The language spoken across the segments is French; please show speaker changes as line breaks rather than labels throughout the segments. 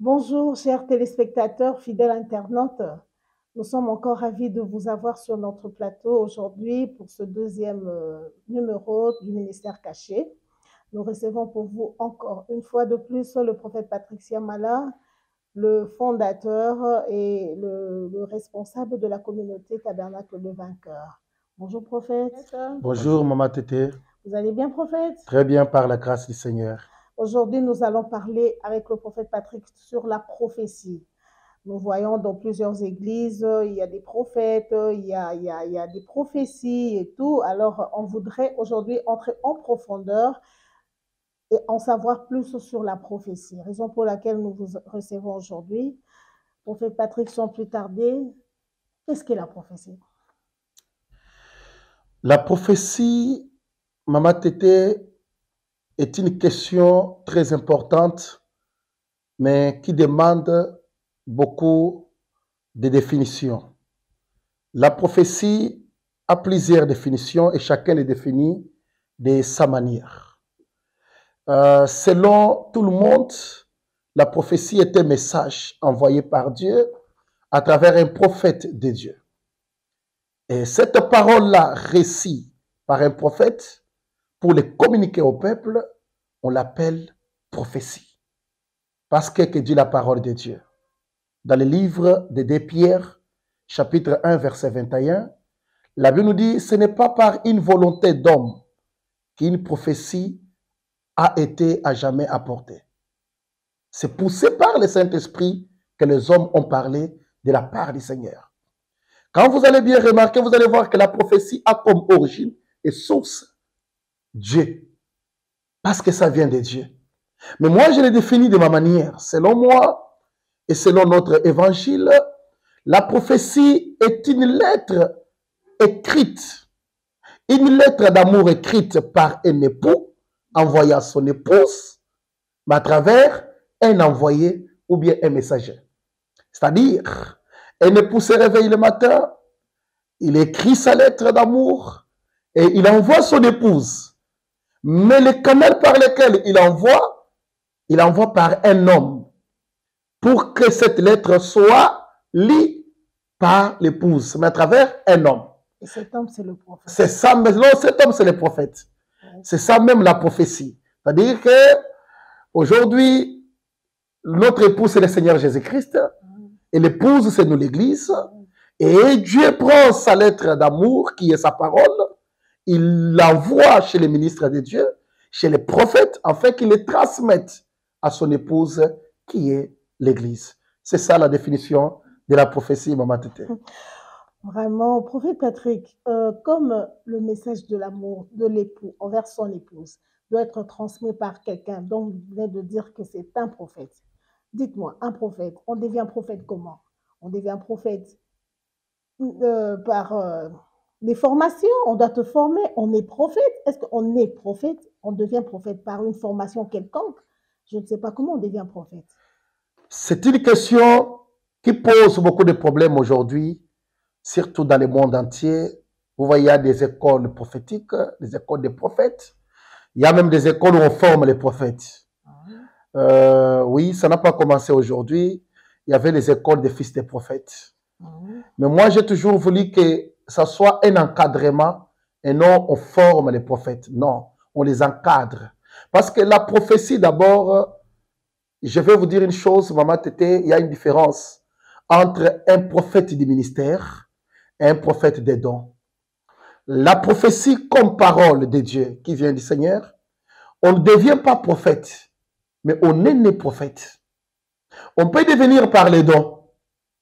Bonjour, chers téléspectateurs, fidèles internautes. Nous sommes encore ravis de vous avoir sur notre plateau aujourd'hui pour ce deuxième numéro du Ministère caché. Nous recevons pour vous encore une fois de plus le prophète Patrick Siamala, le fondateur et le responsable de la communauté Tabernacle le Vainqueur. Bonjour prophète.
Bonjour Maman Tété.
Vous allez bien prophète?
Très bien par la grâce du Seigneur.
Aujourd'hui, nous allons parler avec le prophète Patrick sur la prophétie. Nous voyons dans plusieurs églises, il y a des prophètes, il y a des prophéties et tout. Alors, on voudrait aujourd'hui entrer en profondeur et en savoir plus sur la prophétie. Raison pour laquelle nous vous recevons aujourd'hui. Prophète Patrick, sans plus tarder, qu'est-ce qu'est la prophétie?
La prophétie, Maman Tété, est une question très importante, mais qui demande beaucoup de définitions. La prophétie a plusieurs définitions et chacun les définit de sa manière. Selon tout le monde, la prophétie est un message envoyé par Dieu à travers un prophète de Dieu. Et cette parole-là, récite par un prophète, pour les communiquer au peuple, on l'appelle prophétie. Parce que dit la parole de Dieu. Dans le livre de 2 Pierre, chapitre 1, verset 21, la Bible nous dit, ce n'est pas par une volonté d'homme qu'une prophétie a été à jamais apportée. C'est poussé par le Saint-Esprit que les hommes ont parlé de la part du Seigneur. Quand vous allez bien remarquer, vous allez voir que la prophétie a comme origine et source Dieu. Parce que ça vient de Dieu. Mais moi, je l'ai défini de ma manière. Selon moi et selon notre évangile, la prophétie est une lettre écrite. Une lettre d'amour écrite par un époux envoyée à son épouse, mais à travers un envoyé ou bien un messager. C'est-à-dire, un époux se réveille le matin, il écrit sa lettre d'amour et il envoie son épouse. Mais le canal par lequel il envoie par un homme pour que cette lettre soit lue par l'épouse, mais à travers un homme.
Et cet homme, c'est le prophète.
C'est ça, mais non, cet homme, c'est le prophète. Oui. C'est ça même la prophétie. C'est-à-dire que aujourd'hui, notre épouse, c'est le Seigneur Jésus-Christ, et l'épouse, c'est nous l'Église, et Dieu prend sa lettre d'amour, qui est sa parole, il l'envoie chez les ministres de Dieu, chez les prophètes, afin qu'ils les transmettent à son épouse, qui est l'Église. C'est ça la définition de la prophétie, Maman Tété.
Vraiment, prophète Patrick, comme le message de l'amour de l'époux envers son épouse doit être transmis par quelqu'un, donc vous venez de dire que c'est un prophète. Dites-moi, un prophète, on devient prophète comment? On devient prophète par des formations, on doit te former, on est prophète. Est-ce qu'on est prophète? On devient prophète par une formation quelconque? Je ne sais pas comment on devient prophète.
C'est une question qui pose beaucoup de problèmes aujourd'hui, surtout dans le monde entier. Vous voyez, il y a des écoles prophétiques, des écoles de prophètes. Il y a même des écoles où on forme les prophètes. Oui, ça n'a pas commencé aujourd'hui. Il y avait les écoles des fils des prophètes. Mais moi, j'ai toujours voulu que ça soit un encadrement et non on forme les prophètes. Non, on les encadre. Parce que la prophétie, d'abord, je vais vous dire une chose, Maman Tété, il y a une différence entre un prophète du ministère et un prophète des dons. La prophétie comme parole de Dieu qui vient du Seigneur, on ne devient pas prophète, mais on est né prophète. On peut devenir par les dons,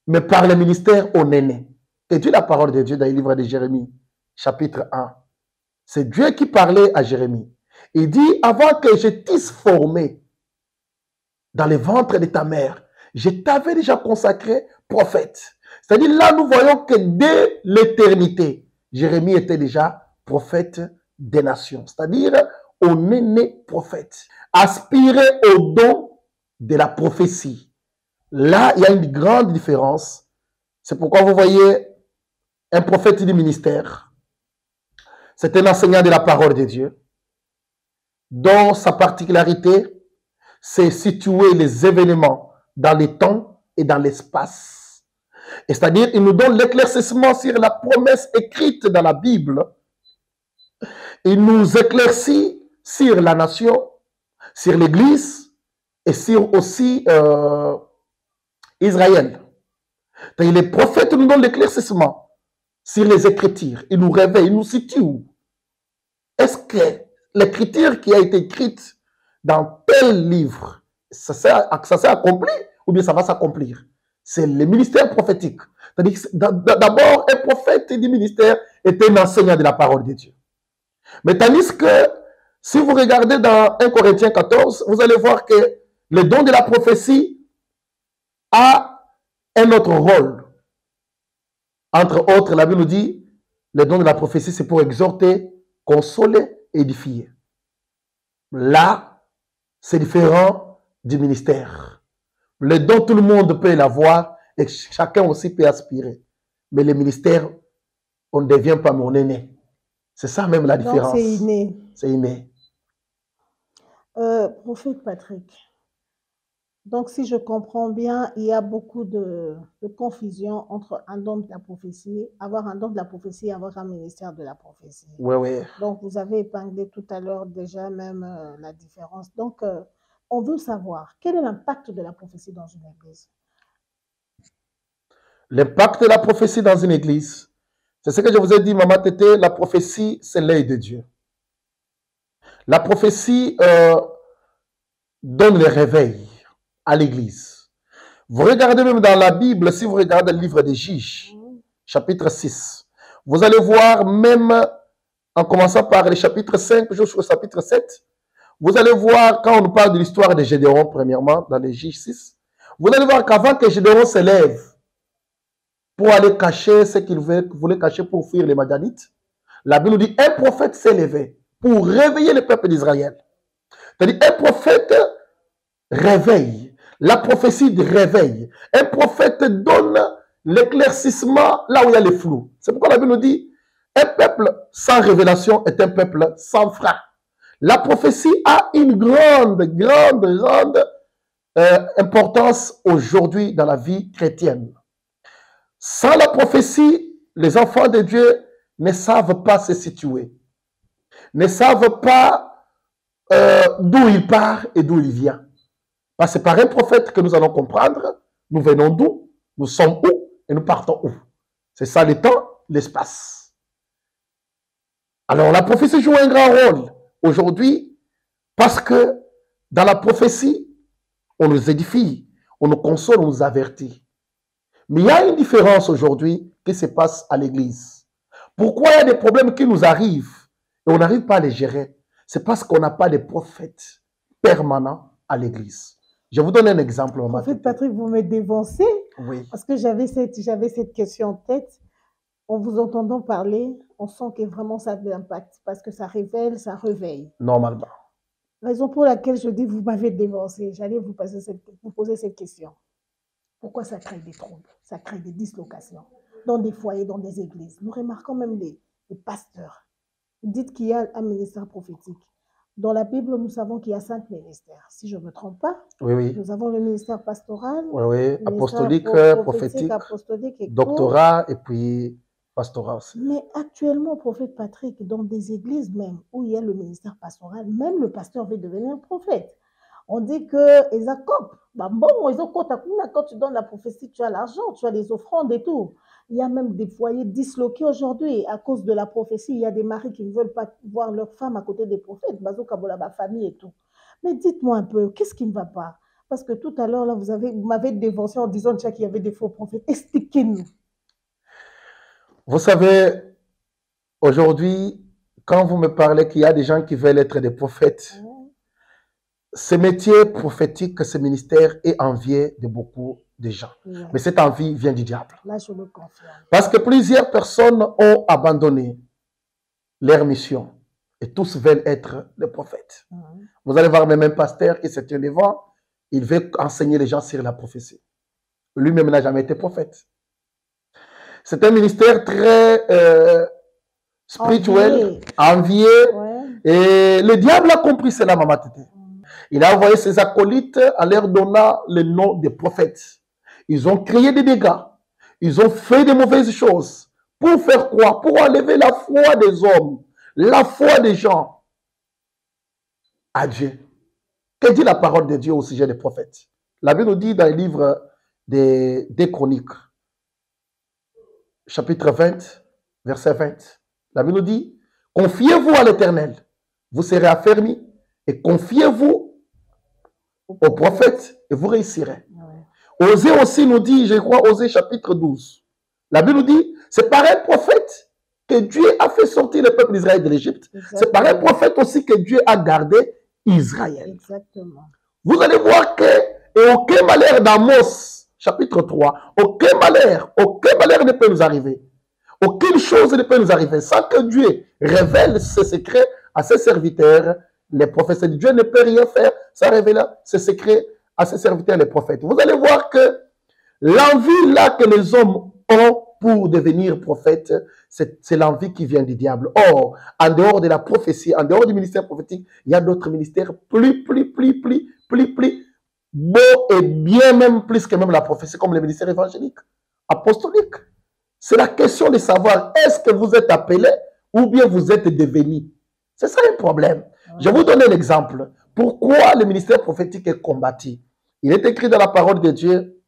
mais par le ministère, on est né. Et Dieu, la parole de Dieu dans le livre de Jérémie, chapitre 1. C'est Dieu qui parlait à Jérémie. Il dit, avant que je t'eusse formé dans le ventre de ta mère, je t'avais déjà consacré prophète. C'est-à-dire, là, nous voyons que dès l'éternité, Jérémie était déjà prophète des nations. C'est-à-dire, on est né prophète. Aspirer au don de la prophétie. Là, il y a une grande différence. C'est pourquoi vous voyez un prophète du ministère. C'est un enseignant de la parole de Dieu, dont sa particularité, c'est situer les événements dans les temps et dans l'espace. Et c'est-à-dire, il nous donne l'éclaircissement sur la promesse écrite dans la Bible. Il nous éclaircit sur la nation, sur l'Église et sur aussi Israël. Les prophètes nous donnent l'éclaircissement sur les Écritures. Ils nous réveillent, ils nous situent où? Est-ce que l'écriture qui a été écrite dans tel livre, ça s'est accompli ou bien ça va s'accomplir? C'est le ministère prophétique. C'est-à-dire que d'abord, un prophète du ministère était un enseignant de la parole de Dieu. Mais tandis que, si vous regardez dans 1 Corinthiens 14, vous allez voir que le don de la prophétie a un autre rôle. Entre autres, la Bible nous dit, le don de la prophétie, c'est pour exhorter, consoler, édifier. Là, c'est différent du ministère. Le don, tout le monde peut l'avoir et chacun aussi peut aspirer. Mais le ministère, on ne devient pas mon aîné. C'est ça même la différence.
Donc, c'est inné.
C'est inné.
Prophète Patrick, donc si je comprends bien, il y a beaucoup de confusion entre un don de la prophétie, avoir un don de la prophétie et avoir un ministère de la prophétie.
Oui, oui.
Donc, vous avez épinglé tout à l'heure déjà même la différence. Donc, on veut savoir, quel est l'impact de la prophétie dans une église?
L'impact de la prophétie dans une église, c'est ce que je vous ai dit, Maman Tété, la prophétie, c'est l'œil de Dieu. La prophétie donne le réveil à l'église. Vous regardez même dans la Bible, si vous regardez le livre des Juges, chapitre 6, vous allez voir même, en commençant par le chapitre 5 jusqu'au chapitre 7, vous allez voir, quand on nous parle de l'histoire de Gédéon, premièrement, dans les Juges 6, vous allez voir qu'avant que Gédéon se lève pour aller cacher ce qu'il voulait cacher pour fuir les Madianites, la Bible nous dit, un prophète s'est levé pour réveiller le peuple d'Israël. C'est-à-dire, un prophète réveille. La prophétie de réveil. Un prophète donne l'éclaircissement là où il y a le flou. C'est pourquoi la Bible nous dit, un peuple sans révélation est un peuple sans frein. La prophétie a une grande importance aujourd'hui dans la vie chrétienne. Sans la prophétie, les enfants de Dieu ne savent pas se situer, ne savent pas d'où il part et d'où il vient. Parce que par un prophète que nous allons comprendre, nous venons d'où, nous sommes où et nous partons où. C'est ça le temps, l'espace. Alors la prophétie joue un grand rôle aujourd'hui parce que dans la prophétie, on nous édifie, on nous console, on nous avertit. Mais il y a une différence aujourd'hui qui se passe à l'église. Pourquoi il y a des problèmes qui nous arrivent et on n'arrive pas à les gérer? C'est parce qu'on n'a pas de prophètes permanents à l'église. Je vous donne un exemple.
Prophète Patrick, vous me dévancez.
Oui.
Parce que j'avais cette question en tête. En vous entendant parler, on sent que vraiment ça a de l'impact parce que ça révèle, ça réveille.
Normalement.
Raison pour laquelle je dis vous m'avez dévancé. J'allais vous poser cette question. Pourquoi ça crée des troubles? Ça crée des dislocations dans des foyers, dans des églises. Nous remarquons même les pasteurs. Dites qu'il y a un ministère prophétique. Dans la Bible, nous savons qu'il y a 5 ministères. Si je ne me trompe pas,
oui, oui.
Nous avons le ministère pastoral,
oui, apostolique, prophétique,
apostolique et
doctorat et puis pastorat aussi.
Mais actuellement, prophète Patrick, dans des églises même où il y a le ministère pastoral, même le pasteur veut devenir prophète. On dit que Jacob, quand tu donnes la prophétie, tu as l'argent, tu as les offrandes et tout. Il y a même des foyers disloqués aujourd'hui à cause de la prophétie. Il y a des maris qui ne veulent pas voir leur femme à côté des prophètes, famille et tout. Mais dites-moi un peu, qu'est-ce qui ne va pas? Parce que tout à l'heure, là, vous m'avez dévancé en disant qu'il y avait des faux prophètes. Expliquez-nous.
Vous savez, aujourd'hui, quand vous me parlez qu'il y a des gens qui veulent être des prophètes, ce métier prophétique, ce ministère est envié de beaucoup de gens. Ouais. Mais cette envie vient du diable.
Là, je me confirme.
Parce que plusieurs personnes ont abandonné leur mission et tous veulent être des prophètes. Vous allez voir même un pasteur qui s'est tenu devant, il veut enseigner les gens sur la prophétie. Lui-même n'a jamais été prophète. C'est un ministère très spirituel, envié. Ouais. Et le diable a compris cela, Maman Tété. Il a envoyé ses acolytes en leur donnant le nom des prophètes. Ils ont créé des dégâts. Ils ont fait de mauvaises choses. Pour faire quoi? Pour enlever la foi des hommes, la foi des gens à Dieu. Que dit la parole de Dieu au sujet des prophètes? La Bible nous dit dans le livre des Chroniques, chapitre 20, verset 20. La Bible nous dit, confiez-vous à l'Éternel, vous serez affermis, et confiez-vous aux prophètes et vous réussirez. Ouais. Osée aussi nous dit, je crois, Osée chapitre 12. La Bible nous dit, c'est par un prophète que Dieu a fait sortir le peuple d'Israël de l'Égypte. C'est par un prophète aussi que Dieu a gardé Israël. Exactement. Vous allez voir que, et aucun malheur d'Amos, chapitre 3, aucun malheur ne peut nous arriver. Aucune chose ne peut nous arriver sans que Dieu révèle ses secrets à ses serviteurs, les prophètes. Dieu ne peut rien faire sans révéler ses secrets à ses serviteurs, les prophètes. Vous allez voir que l'envie là que les hommes ont pour devenir prophètes, c'est l'envie qui vient du diable. Or, en dehors de la prophétie, en dehors du ministère prophétique, il y a d'autres ministères plus beaux et bien même plus que même la prophétie, comme le ministère évangélique, apostolique. C'est la question de savoir, est-ce que vous êtes appelé ou bien vous êtes devenu? C'est ça le problème. Je vais vous donner l'exemple. Pourquoi le ministère prophétique est combattu? Il est écrit dans la parole de Dieu,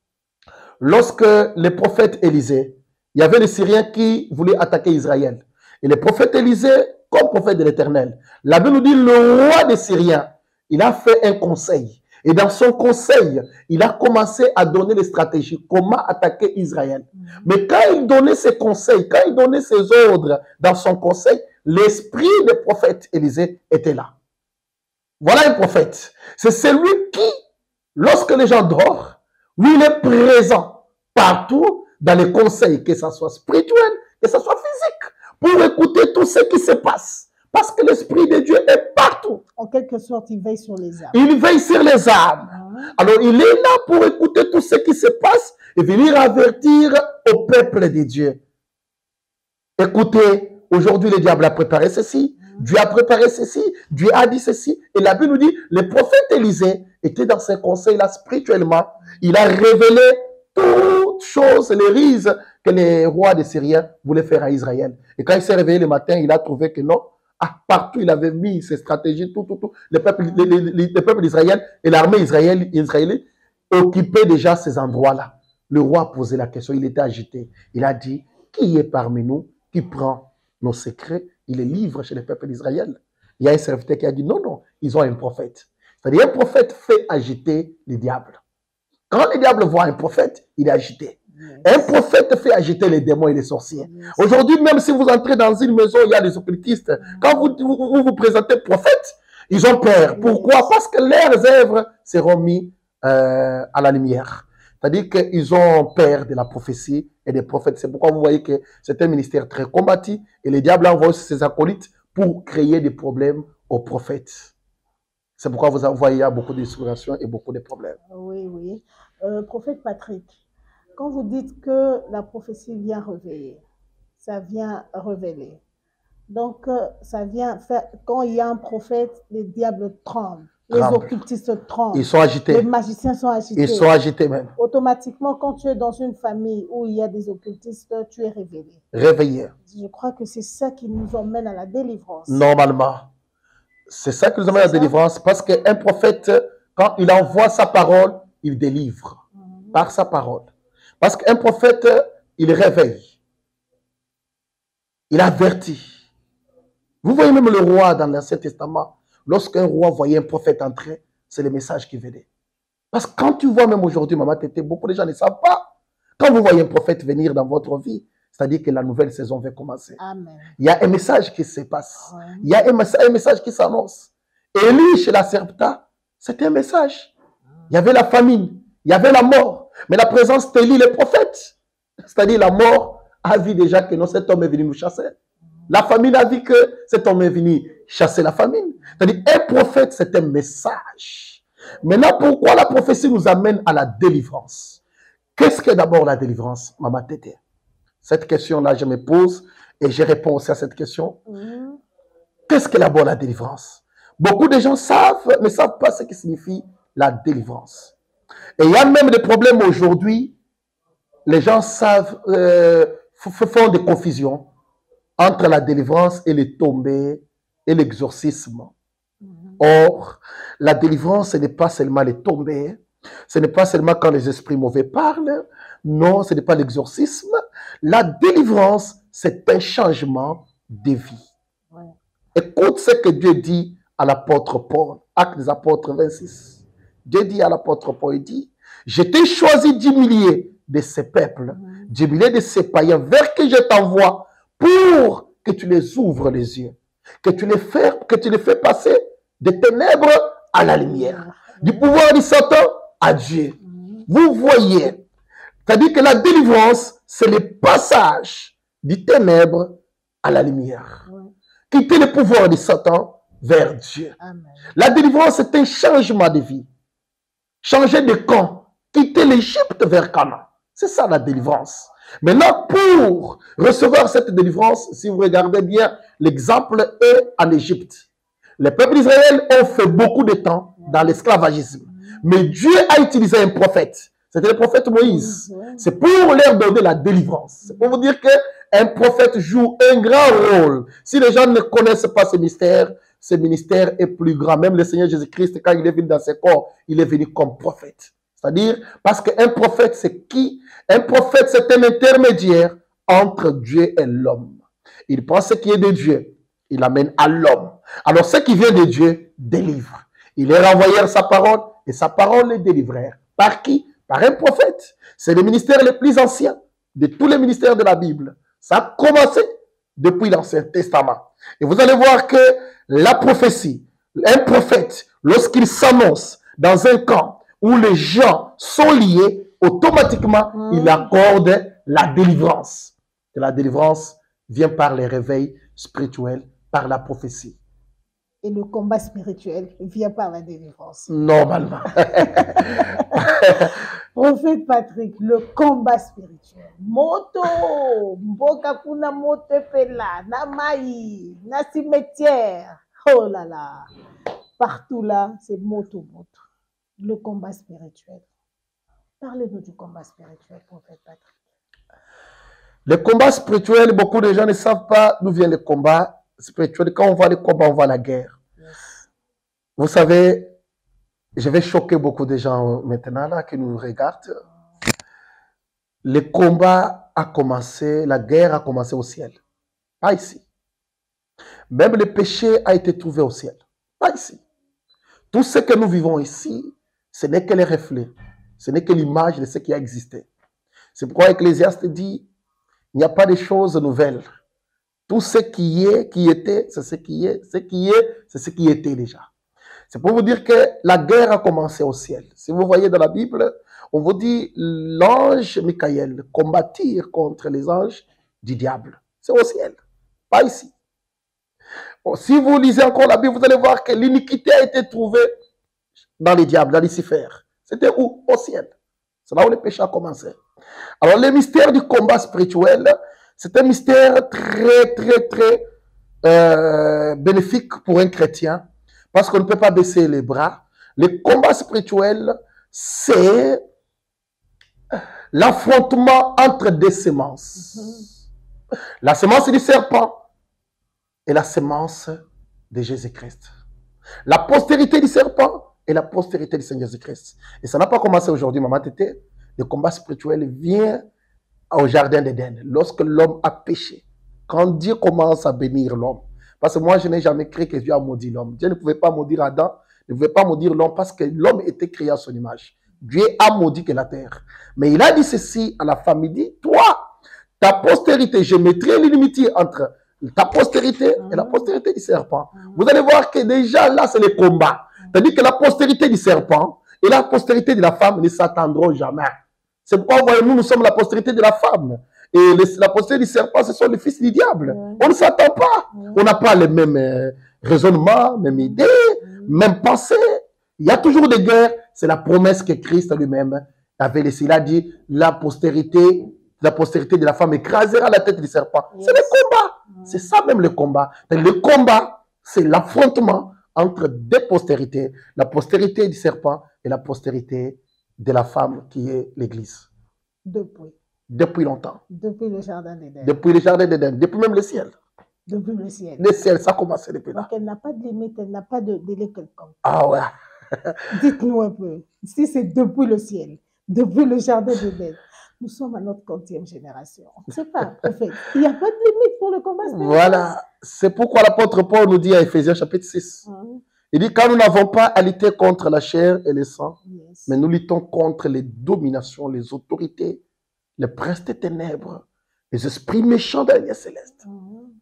lorsque le prophète Élisée, il y avait les Syriens qui voulaient attaquer Israël. Et le prophète Élisée, comme prophète de l'Éternel, la Bible nous dit, le roi des Syriens, il a fait un conseil. Et dans son conseil, il a commencé à donner les stratégies, comment attaquer Israël. Mais quand il donnait ses conseils, quand il donnait ses ordres dans son conseil, l'esprit du prophète Élisée était là. Voilà un prophète. C'est celui qui, lorsque les gens dorment, lui, il est présent partout dans les conseils, que ce soit spirituel, que ce soit physique, pour écouter tout ce qui se passe. Parce que l'Esprit de Dieu est partout.
En quelque sorte, il veille sur les âmes.
Il veille sur les âmes. Alors, il est là pour écouter tout ce qui se passe et venir avertir au peuple de Dieu. Écoutez, aujourd'hui, le diable a préparé ceci. Dieu a préparé ceci. Dieu a dit ceci. Et la Bible nous dit, le prophète Élisée était dans ses conseils-là spirituellement. Il a révélé toutes choses, les rises que les rois des Syriens voulaient faire à Israël. Et quand il s'est réveillé le matin, il a trouvé que non. Partout, il avait mis ses stratégies, tout. Le peuple d'Israël et l'armée israélienne occupaient déjà ces endroits-là. Le roi a posé la question, il était agité. Il a dit, qui est parmi nous qui prend nos secrets, il les livre chez le peuple d'Israël? Il y a un serviteur qui a dit, non, ils ont un prophète. C'est-à-dire, un prophète fait agiter les diables. Quand le diable voit un prophète, il est agité. Un prophète fait agiter les démons et les sorciers. Aujourd'hui, même si vous entrez dans une maison, il y a des occultistes. Quand vous présentez prophète, ils ont peur. Pourquoi? Parce que leurs œuvres seront mises à la lumière. C'est-à-dire qu'ils ont peur de la prophétie et des prophètes. C'est pourquoi vous voyez que c'est un ministère très combattu et le diable envoie ses acolytes pour créer des problèmes aux prophètes. C'est pourquoi vous voyez il y a beaucoup d'inspiration et beaucoup de problèmes.
Oui. Prophète Patrick, quand vous dites que la prophétie vient réveiller, ça vient révéler. Donc, ça vient faire, quand il y a un prophète, les diables tremblent, les occultistes tremblent.
Ils sont agités.
Les magiciens sont agités.
Ils sont agités même.
Automatiquement, quand tu es dans une famille où il y a des occultistes, tu es révélé.
Réveillé.
Je crois que c'est ça qui nous emmène à la délivrance.
Normalement. C'est ça qui nous emmène à la délivrance parce qu'un prophète, quand il envoie sa parole, il délivre par sa parole. Parce qu'un prophète, il réveille. Il avertit. Vous voyez même le roi dans l'Ancien Testament, lorsqu'un roi voyait un prophète entrer, c'est le message qui venait. Parce que quand tu vois même aujourd'hui, Maman Tété, beaucoup de gens ne savent pas. Quand vous voyez un prophète venir dans votre vie, c'est-à-dire que la nouvelle saison va commencer.
Amen.
Il y a un message qui se passe. Il y a un message qui s'annonce. Élie, chez la Serpta, c'était un message. Il y avait la famine, il y avait la mort. Mais la présence d'Élie, le prophète, c'est-à-dire la mort, a vu déjà que non, cet homme est venu nous chasser. La famine a vu que cet homme est venu chasser la famine. C'est-à-dire, un prophète, c'est un message. Maintenant, pourquoi la prophétie nous amène à la délivrance? Qu'est-ce que d'abord la délivrance, Maman Tété? Cette question-là, je me pose et je réponds aussi à cette question. Qu'est-ce que d'abord la délivrance? Beaucoup de gens ne savent pas ce qui signifie la délivrance. Et il y a même des problèmes aujourd'hui. Les gens font des confusions entre la délivrance et les tombées et l'exorcisme. Or, la délivrance, ce n'est pas seulement les tombées, ce n'est pas seulement quand les esprits mauvais parlent, non, ce n'est pas l'exorcisme. La délivrance, c'est un changement de vie. Ouais. Écoute ce que Dieu dit à l'apôtre Paul, Actes des Apôtres 26. Dieu dit à l'apôtre Paul, il dit, je t'ai choisi d'humilier de ces peuples, d'humilier de ces païens, vers qui je t'envoie, pour que tu les ouvres les yeux, que tu les fais passer des ténèbres à la lumière, du pouvoir du Satan à Dieu. Vous voyez, c'est-à-dire que la délivrance, c'est le passage du ténèbre à la lumière. Quitter le pouvoir du Satan vers Dieu. Amen. La délivrance, c'est un changement de vie. Changer de camp, quitter l'Égypte vers Canaan. C'est ça la délivrance. Maintenant, pour recevoir cette délivrance, si vous regardez bien, l'exemple est en Égypte. Les peuples d'Israël ont fait beaucoup de temps dans l'esclavagisme. Mais Dieu a utilisé un prophète. C'était le prophète Moïse. C'est pour leur donner la délivrance. C'est pour vous dire qu'un prophète joue un grand rôle. Si les gens ne connaissent pas ce ministère est plus grand. Même le Seigneur Jésus-Christ, quand il est venu dans ses corps, il est venu comme prophète. C'est-à-dire, parce qu'un prophète, c'est qui? Un prophète, c'est un intermédiaire entre Dieu et l'homme. Il prend ce qui est de Dieu, il l'amène à l'homme. Alors, ce qui vient de Dieu délivre. Il est renvoyé sa parole et sa parole les délivrèrent. Par qui? Par un prophète. C'est le ministère le plus ancien de tous les ministères de la Bible. Ça a commencé depuis l'Ancien Testament. Et vous allez voir que la prophétie, un prophète, lorsqu'il s'annonce dans un camp où les gens sont liés, automatiquement, il accorde la délivrance. Et la délivrance vient par les réveils spirituels, par la prophétie.
Et le combat spirituel vient par la délivrance.
Normalement.
Prophète Patrick, le combat spirituel. Moto, mboka kuna moto pela, na maï, na cimetière. Oh là là. Partout là, c'est moto. Le combat spirituel. Parlez-nous du combat spirituel, prophète Patrick.
Le combat spirituel, beaucoup de gens ne savent pas d'où vient le combat spirituel. Quand on voit le combat, on voit la guerre. Yes. Vous savez, je vais choquer beaucoup de gens maintenant là qui nous regardent. Le combat a commencé, la guerre a commencé au ciel. Pas ici. Même le péché a été trouvé au ciel. Pas ici. Tout ce que nous vivons ici, ce n'est que les reflets. Ce n'est que l'image de ce qui a existé. C'est pourquoi Ecclésiaste dit, il n'y a pas de choses nouvelles. Tout ce qui est, qui était, c'est ce qui est. Ce qui est, c'est ce qui était déjà. C'est pour vous dire que la guerre a commencé au ciel. Si vous voyez dans la Bible, on vous dit l'ange Michael combattir contre les anges du diable. C'est au ciel, pas ici. Bon, si vous lisez encore la Bible, vous allez voir que l'iniquité a été trouvée dans les diables, dans Lucifer. C'était où? Au ciel. C'est là où le péché a commencé. Alors, le mystère du combat spirituel, c'est un mystère très bénéfique pour un chrétien parce qu'on ne peut pas baisser les bras. Le combat spirituel, c'est l'affrontement entre deux semences. La semence du serpent et la semence de Jésus-Christ. La postérité du serpent et la postérité du Seigneur Jésus-Christ. Et ça n'a pas commencé aujourd'hui, maman Tété. Le combat spirituel vient au jardin d'Éden, lorsque l'homme a péché. Quand Dieu commence à bénir l'homme. Parce que moi, je n'ai jamais cru que Dieu a maudit l'homme. Dieu ne pouvait pas maudire Adam, ne pouvait pas maudire l'homme parce que l'homme était créé à son image. Dieu a maudit que la terre. Mais il a dit ceci à la femme, il dit, toi, ta postérité, je mettrai l'inimitié entre ta postérité et la postérité du serpent. Vous allez voir que déjà là, c'est le combat. C'est-à-dire que la postérité du serpent et la postérité de la femme ne s'attendront jamais. C'est pourquoi, voyez-nous, nous sommes la postérité de la femme. Et la postérité du serpent, ce sont les fils du diable. On ne s'attend pas. On n'a pas les mêmes raisonnements, mêmes idées, mêmes pensées. Il y a toujours des guerres. C'est la promesse que Christ lui-même avait laissée. Il a dit, la postérité de la femme écrasera la tête du serpent. C'est le combat. C'est ça même le combat. Le combat, c'est l'affrontement entre deux postérités, la postérité du serpent et la postérité de la femme qui est l'Église. Depuis longtemps.
Depuis le jardin d'Éden.
Depuis le jardin d'Éden, depuis même le ciel.
Depuis le ciel.
Le ciel, ça a commencé depuis là.
Donc elle n'a pas de limite, elle n'a pas de délai quelconque.
Ah ouais.
Dites-nous un peu, si c'est depuis le ciel, depuis le jardin d'Éden, nous sommes à notre 40e génération. C'est pas, prophète. Il n'y a pas de limite pour le combat spirituel.
Voilà. C'est pourquoi l'apôtre Paul nous dit à Éphésiens chapitre 6. Il dit, car nous n'avons pas à lutter contre la chair et le sang, mais nous luttons contre les dominations, les autorités, les princes des ténèbres, les esprits méchants dans les lieux célestes.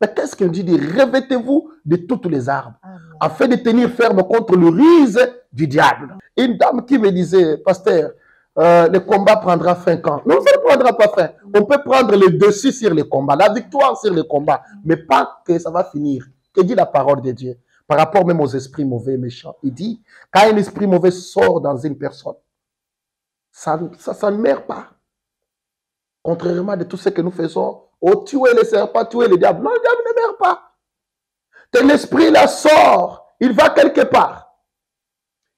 Mais qu'est-ce qu'il dit? Revêtez-vous de toutes les armes, afin de tenir ferme contre le ruse du diable. Une dame qui me disait, pasteur, le combat prendra fin quand? Non, ça ne prendra pas fin. On peut prendre le dessus sur le combat, la victoire sur le combat, mais pas que ça va finir. Que dit la parole de Dieu? Par rapport même aux esprits mauvais et méchants. Il dit, quand un esprit mauvais sort dans une personne, ça ne meurt pas. Contrairement à tout ce que nous faisons, tuer les serpents, tuer le diable. Non, le diable ne meurt pas. Ton esprit là sort, il va quelque part.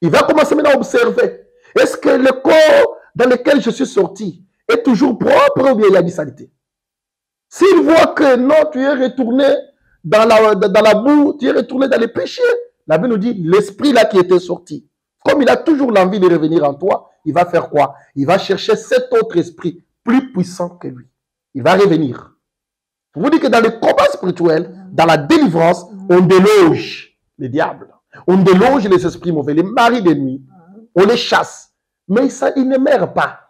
Il va commencer maintenant à observer. Est-ce que le corps dans lequel je suis sorti est toujours propre ou bien il y a du saleté? S'il voit que non, tu es retourné dans la boue, tu es retourné dans les péchés, la Bible nous dit, l'esprit là qui était sorti, comme il a toujours l'envie de revenir en toi, il va faire quoi? Il va chercher cet autre esprit plus puissant que lui. Il va revenir. Je vous dis que dans le combat spirituel, dans la délivrance, on déloge les diables. On déloge les esprits mauvais, les maris de nuit. On les chasse. Mais ils ne meurent pas.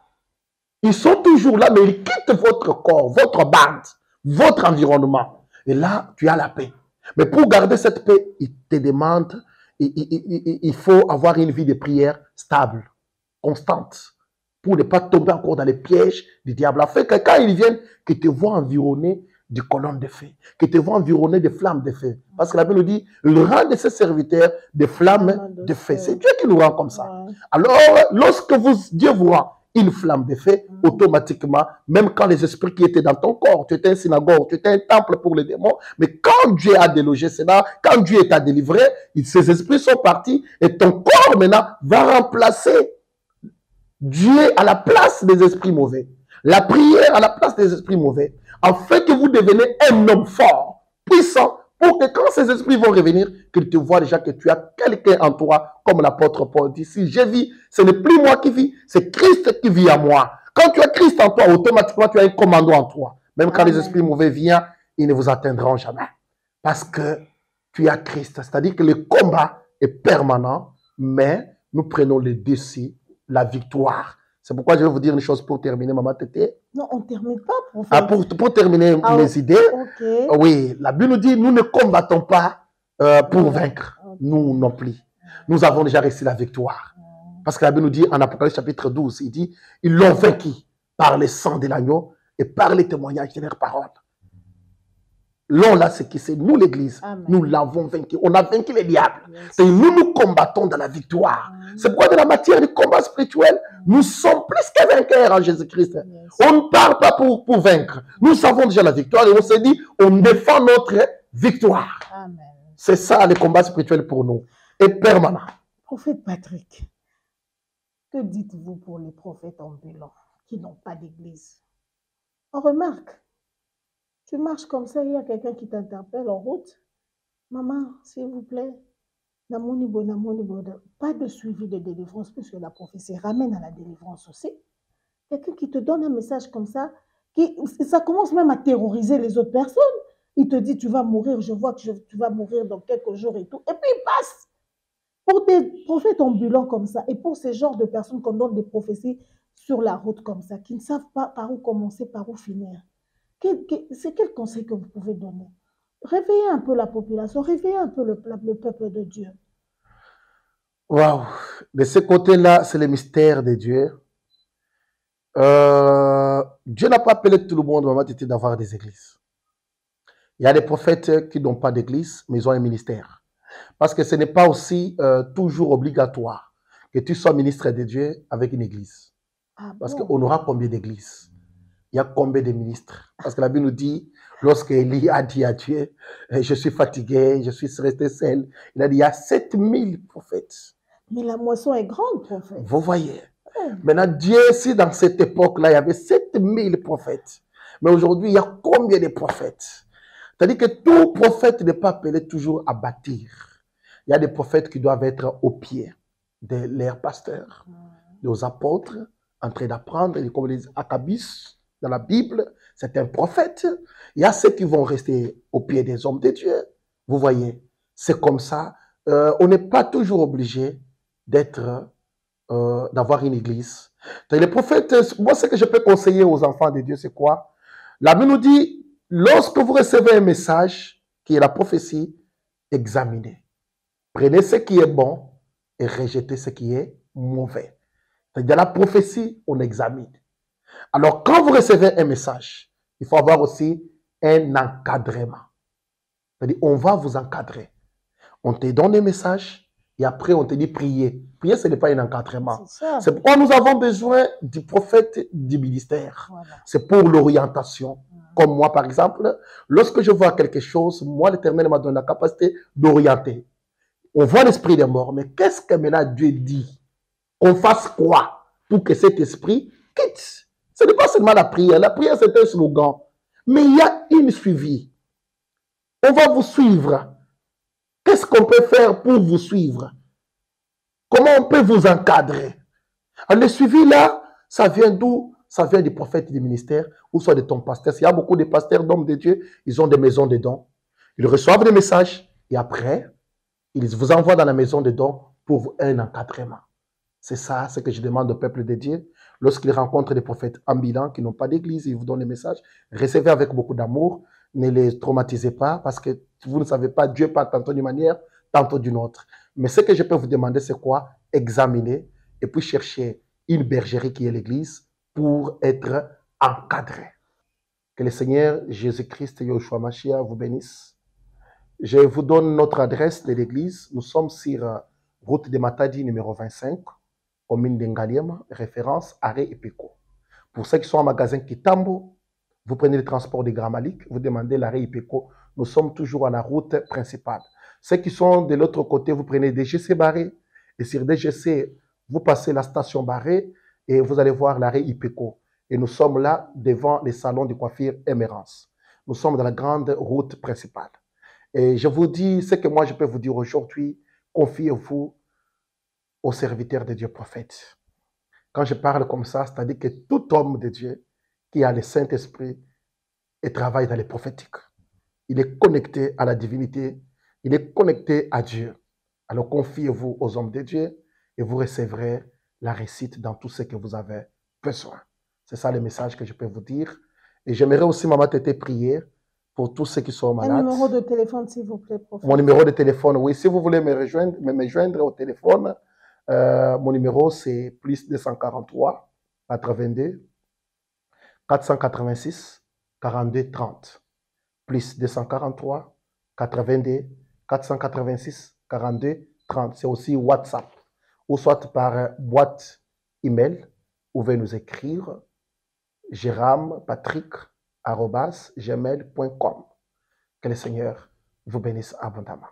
Ils sont toujours là, mais ils quittent votre corps, votre bande, votre environnement. Et là, tu as la paix. Mais pour garder cette paix, il te demande, il faut avoir une vie de prière stable, constante, pour ne pas tomber encore dans les pièges du diable. Afin que quand ils viennent, qu'ils te voient environné de colonnes de feu, qu'ils te voient environné de flammes de feu. Parce que la Bible nous dit, il rend de ses serviteurs des flammes de feu. C'est Dieu qui nous rend comme ça. Alors, lorsque Dieu vous rend une flamme de feu, automatiquement, même quand les esprits qui étaient dans ton corps, tu étais une synagogue, tu étais un temple pour les démons, mais quand Dieu a délogé cela, quand Dieu t'a délivré, ces esprits sont partis et ton corps maintenant va remplacer Dieu à la place des esprits mauvais. La prière à la place des esprits mauvais, afin que vous deveniez un homme fort, puissant, pour que quand ces esprits vont revenir, qu'ils te voient déjà que tu as quelqu'un en toi, comme l'apôtre Paul dit, si je vis, ce n'est plus moi qui vis, c'est Christ qui vit en moi. Quand tu as Christ en toi, automatiquement tu as un commando en toi. Même quand les esprits mauvais viennent, ils ne vous atteindront jamais. Parce que tu as Christ. C'est-à-dire que le combat est permanent, mais nous prenons le dessus, la victoire. C'est pourquoi je vais vous dire une chose pour terminer, Maman Tété.
Non, on ne termine pas, prophète.
Pour terminer mes idées, oui, la Bible nous dit, nous ne combattons pas pour vaincre, nous non plus. Nous avons déjà reçu la victoire. Parce que la Bible nous dit, en Apocalypse chapitre 12, il dit, ils l'ont vaincu par le sang de l'agneau et par les témoignages de leurs paroles. L'on là, c'est qui c'est nous l'Église. Nous l'avons vaincu. On a vaincu les diables. Et nous combattons dans la victoire. C'est pourquoi dans la matière du combat spirituel, nous sommes plus que vainqueurs en Jésus-Christ. On ne parle pas pour vaincre. Nous savons déjà la victoire et on s'est dit, on défend notre victoire. C'est ça le combat spirituel pour nous. Et permanent.
Prophète Patrick, que dites-vous pour les prophètes ambulants qui n'ont pas d'église? On remarque. Tu marches comme ça, il y a quelqu'un qui t'interpelle en route. Maman, s'il vous plaît, pas de suivi de délivrance, puisque la prophétie ramène à la délivrance aussi. Quelqu'un qui te donne un message comme ça, ça commence même à terroriser les autres personnes. Il te dit, tu vas mourir, je vois que tu vas mourir dans quelques jours et tout. Et puis il passe. Pour des prophètes ambulants comme ça, et pour ces genres de personnes qu'on donne des prophéties sur la route comme ça, qui ne savent pas par où commencer, par où finir. C'est quel conseil que vous pouvez donner? Réveillez un peu la population, réveillez un peu le peuple de Dieu.
Waouh! De ce côté-là, c'est le mystère de Dieu. Dieu n'a pas appelé tout le monde, Maman Tété, d'avoir des églises. Il y a des prophètes qui n'ont pas d'église, mais ils ont un ministère. Parce que ce n'est pas aussi toujours obligatoire que tu sois ministre de Dieu avec une église. Parce qu'on aura combien d'églises? Il y a combien de ministres? Parce que la Bible nous dit, Lorsque Élie a dit à Dieu, je suis fatigué, je suis resté seul, il a dit, il y a 7000 prophètes.
Mais la moisson est grande, prophète.
Vous voyez.
Ouais.
Maintenant, Dieu, si dans cette époque-là, il y avait 7000 prophètes, mais aujourd'hui, il y a combien de prophètes? C'est-à-dire que tout prophète n'est pas appelé toujours à bâtir. Il y a des prophètes qui doivent être au pied de leurs pasteurs, des apôtres, en train d'apprendre, comme les Acabis dans la Bible, c'est un prophète. Il y a ceux qui vont rester au pied des hommes de Dieu. Vous voyez, c'est comme ça. On n'est pas toujours obligé d'avoir une église. Les prophètes, moi, ce que je peux conseiller aux enfants de Dieu, c'est quoi? La Bible nous dit, lorsque vous recevez un message qui est la prophétie, examinez. Prenez ce qui est bon et rejetez ce qui est mauvais. C'est-à-dire la prophétie, on examine. Alors, quand vous recevez un message, il faut avoir aussi un encadrement. C'est-à-dire, on va vous encadrer. On te donne un message et après, on te dit prier. Prier, ce n'est pas un encadrement. C'est pourquoi nous avons besoin du prophète du ministère. Voilà. C'est pour l'orientation. Comme moi, par exemple, lorsque je vois quelque chose, moi, l'Éternel m'a donné la capacité d'orienter. On voit l'esprit des morts, mais qu'est-ce que maintenant Dieu dit? On fasse quoi pour que cet esprit quitte? Ce n'est pas seulement la prière. La prière, c'est un slogan. Mais il y a une suivi. On va vous suivre. Qu'est-ce qu'on peut faire pour vous suivre? Comment on peut vous encadrer? Alors, le suivi là, ça vient d'où? Ça vient du prophète du ministère ou soit de ton pasteur. Il y a beaucoup de pasteurs, d'hommes de Dieu, ils ont des maisons de dons. Ils reçoivent des messages et après, ils vous envoient dans la maison de dons pour un encadrement. C'est ça, ce que je demande au peuple de Dieu. Lorsqu'ils rencontrent des prophètes ambulants qui n'ont pas d'église, ils vous donnent des messages. Recevez avec beaucoup d'amour. Ne les traumatisez pas parce que vous ne savez pas, Dieu parle tantôt d'une manière, tantôt d'une autre. Mais ce que je peux vous demander, c'est quoi? Examiner et puis chercher une bergerie qui est l'église pour être encadré. Que le Seigneur Jésus-Christ et Yoshua Mashiach vous bénisse. Je vous donne notre adresse de l'église. Nous sommes sur route de Matadi numéro 25, commune d'Engaliem, référence Arrêt Ipeko. Pour ceux qui sont en magasin Kitambo, vous prenez le transport de Grand Malik, vous demandez l'arrêt Ipeko. Nous sommes toujours à la route principale. Ceux qui sont de l'autre côté, vous prenez DGC Barré. Et sur DGC, vous passez la station Barré et vous allez voir l'arrêt Ipeko. Et nous sommes là devant les salons de coiffure Émérance. Nous sommes dans la grande route principale. Et je vous dis ce que moi je peux vous dire aujourd'hui, confiez-vous aux serviteurs de Dieu prophète. Quand je parle comme ça, c'est-à-dire que tout homme de Dieu qui a le Saint-Esprit et travaille dans les prophétiques, il est connecté à la divinité, il est connecté à Dieu. Alors confiez-vous aux hommes de Dieu et vous recevrez la réussite dans tout ce que vous avez besoin. C'est ça le message que je peux vous dire. Et j'aimerais aussi, Maman Tété, prier pour tous ceux qui sont malades.
Un numéro de téléphone, s'il vous plaît, prophète.
Mon numéro de téléphone, oui. Si vous voulez me joindre au téléphone, mon numéro, c'est plus 243 82 486 42 30. Plus 243 82 486 42 30. C'est aussi WhatsApp. Ou soit par boîte email, vous pouvez nous écrire gerampatrick@gmail.com. Que le Seigneur vous bénisse abondamment.